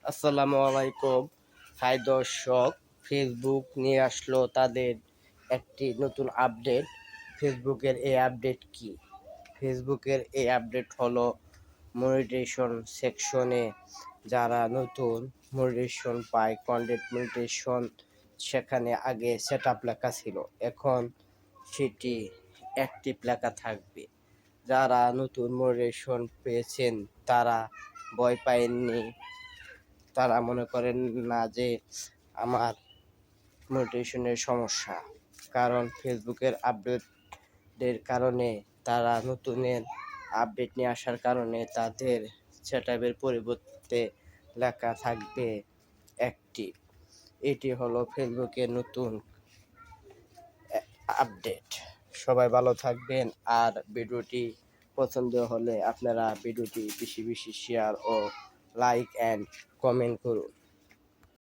আসসালামু আলাইকুম। হাই দর্শক, ফেসবুক নিয়ে আসলো তাদের একটি নতুন আপডেট। ফেসবুকের এই আপডেট কি? ফেসবুকের এই আপডেট হলো মনিটাইজেশন সেকশনে যারা নতুন মনিটাইজেশন পায়, কন্টেন্ট মনিটাইজেশন সেখানে আগে সেট আপ লেখা ছিল, এখন সেটি অ্যাক্টিভ লেখা থাকবে। যারা নতুন মনিটাইজেশন পেয়েছেন তারা ভয় পায়নি, তারা মনে করেন না যে আমার মোটিভেশনের সমস্যা, কারণ ফেসবুকের আপডেটের কারণে তারা নতুনের আপডেট নিয়ে আসার কারণে তাদের সেটআপের পরিবর্তে লেখা থাকবে অ্যাক্টিভ। এটি হলো ফেসবুকের নতুন আপডেট। সবাই ভালো থাকবেন, আর ভিডিওটি পছন্দ হলে আপনারা ভিডিওটি বেশি বেশি শেয়ার ও লাইক অ্যান্ড কমেন্ট করুন।